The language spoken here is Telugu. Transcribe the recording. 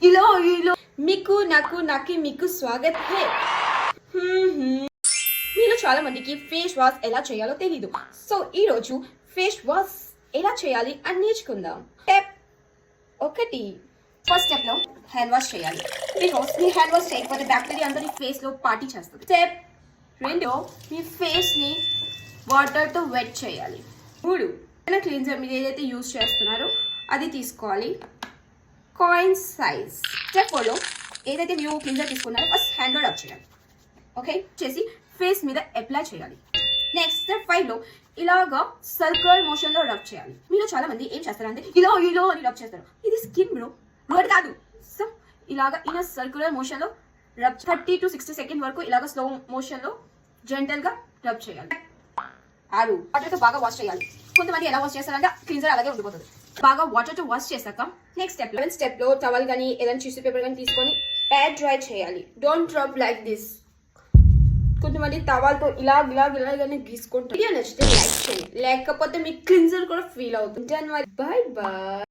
ఇలో మీకు నాకు నాకి మీకు స్వాగత్ హే. మీలో చాలా మందికి ఫేస్ వాష్ ఎలా చేయాలో తెలీదు. సో ఈ రోజు ఫేస్ వాష్ ఎలా చేయాలి అని నేర్చుకుందాం. స్టెప్ 1, ఫస్ట్ స్టెప్ లో హ్యాండ్ వాష్ చేయాలి. బికాస్ మీ హ్యాండ్ వాష్ చేయకపోతే బ్యాక్టీరియా అంతా నీ ఫేస్ లో పార్టీ చేస్తుంది. స్టెప్ 2, మీ ఫేస్ ని వాటర్ తో వెట్ చేయాలి. 3, క్లీన్జర్ మీరు ఏదైతే యూజ్ చేస్తున్నారో అది తీసుకోవాలి, కాయిన్ సైజ్. స్టెప్ 4లో ఏదైతే మీరు క్లీన్జర్ తీసుకున్నారో ఫస్ట్ హ్యాండ్ రబ్ చేయాలి. ఓకే చేసి ఫేస్ మీద అప్లై చేయాలి. నెక్స్ట్ స్టెప్ 5లో ఇలాగా సర్క్యులర్ మోషన్ లో రబ్ చేయాలి. మీరు చాలా మంది ఏం చేస్తారంటే ఇలా అని రబ్ చేస్తారు. ఇది స్కిన్ బ్రో, రోడ్ కాదు. సో ఇలాగా ఇన్ సర్క్యులర్ మోషన్ లో రబ్ 30 to 60 సెకండ్ వరకు ఇలాగా స్లో మోషన్ లో జెంటల్ గా రబ్ చేయాలి. 6, వాటర్ తో బాగా వాష్ చేయాలి. కొంతమంది ఎలా వాష్ చేస్తారంటే క్లీన్జర్ అలాగే ఉండిపోతుంది. బాగా వాటర్ తో వాష్ చేశాక నెక్స్ట్ స్టెప్ లో టవల్ కానీ ఏదైనా టిష్యూ పేపర్ కానీ తీసుకొని ఎయిర్ డ్రై చేయాలి. Don't rub like this. కొంతమంది టవల్తో ఇలాగనే గీసుకుంటారు. నచ్చితే లైక్ చేయండి, లేకపోతే మీ క్లీన్జర్ కూడా ఫీల్ అవుతుంది. Bye bye.